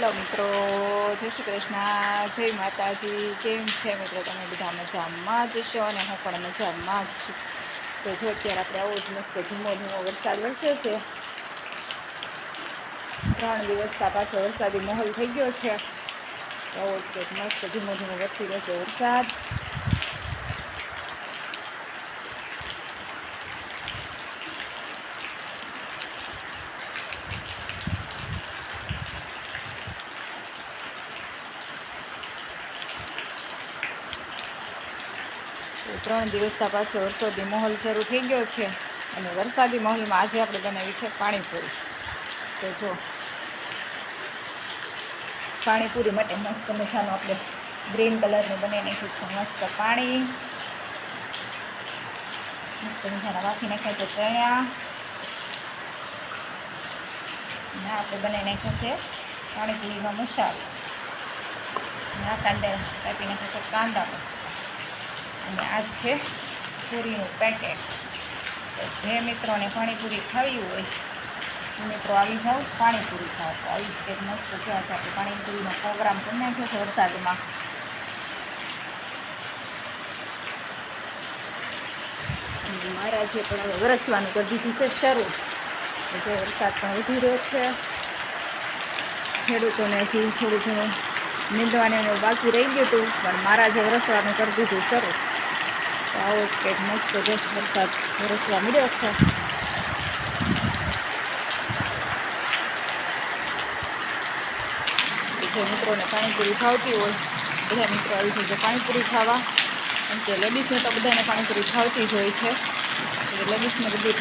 Hello મિત્રો, જય શ્રી કૃષ્ણ, જય માતાજી. કેમ છે મિત્રો? તમે બધા મજામાં જ છો અને હું પણ મજામાં જ છું. તો જો અત્યારે આપણે આવો જ મસ્ત ધીમો ધીમો વરસાદ વરસે છે. 3 દિવસથી પાછો વરસાદી માહોલ થઈ ગયો છે. આવો જ કંઈક મસ્ત ધીમો ધીમો વરસી રહેશે વરસાદ. 3 દિવસથી પાછો વરસાદી માહોલ શરૂ થઈ ગયો છે અને વરસાદી માહોલમાં આજે આપણે બનાવી છે પાણીપુરી. તો જો પાણીપુરી માટે મસ્ત મજાનું આપણે ગ્રીન કલરનું બનાવી નાખ્યું છે મસ્ત પાણી. મસ્ત મજાના બાફી નાખ્યા છે ચણા અને આપણે બનાવી નાખ્યો છે પાણીપુરીનો મસાલો. અને આ કાંદા કાપી નાખ્યા છે કાંદા મસ્ત. અને આ છે પૂરીનું પેકેટ. તો જે મિત્રોને પાણીપુરી ખાવી હોય એ મિત્રો આવી જાઓ પાણીપુરી ખાઓ. તો આવી જ કંઈક મસ્ત છે. આજે આપણે પાણીપુરીનો પ્રોગ્રામ કરી નાખ્યો છે વરસાદમાં. મારા જે પણ હવે વરસવાનું કરી દીધું છે શરૂ. જે વરસાદ પણ વધી રહ્યો છે. ખેડૂતોને હજી થોડું ઘણું નીંદવાનું બાકી રહી ગયું હતું, પણ મારા જે વરસવાનું કરી દીધું શરૂ. તો આવો જ કંઈક મસ્ત જે વરસાદ વરસવા મળ્યો છે. જે મિત્રોને પાણીપુરી ભાવતી હોય બધા મિત્રો આવી જશે પાણીપુરી ખાવા. કેમ કે લેડીઝને તો બધાને પાણીપુરી ભાવતી જ હોય છે. લેડીઝને બધી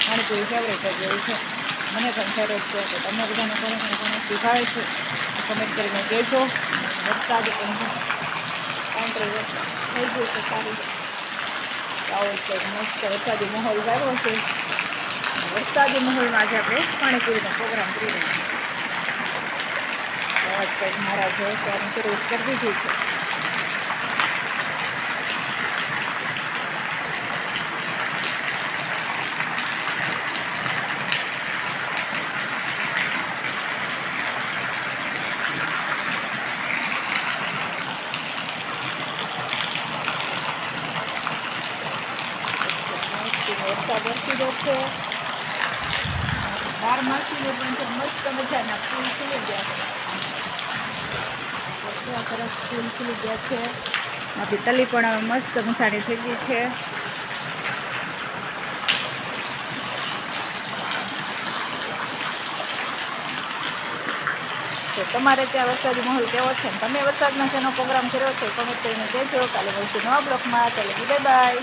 પાણીપુરી ફેવરેટ જ હોય છે. મને પણ ફેવરેટ છે. તો તમને બધાને પાણીપુરી ભાવે છે કમેન્ટ કરીને કહેજો. વરસાદ પણ કાંકરી થઈ ગયું છે સારું. આવો છે મસ્ત વરસાદી માહોલ આવ્યો છે. વરસાદી માહોલમાં આજે આપણે પાણીપુરીનો પ્રોગ્રામ કરી રહ્યા છીએ. આવા જ કંઈક મારા જે ત્યાંની શરૂઆત કરી દીધી છે. વરસાદ વરસી રહ્યો છે. 12 પણ છે મસ્ત મજાના ફૂલ ખીલી ગયા છે. સરસ ફૂલ ખીલી ગયા છે. આપણી તલી પણ મસ્ત મજાની થઈ ગઈ છે. તો તમારે ત્યાં વરસાદી માહોલ કેવો છે? તમે વરસાદમાં જેનો પ્રોગ્રામ કર્યો છે કમેન્ટ કરીને કહેજો. કાલે મળશું નવા બ્લોગમાં. ચાલો બાય બાય.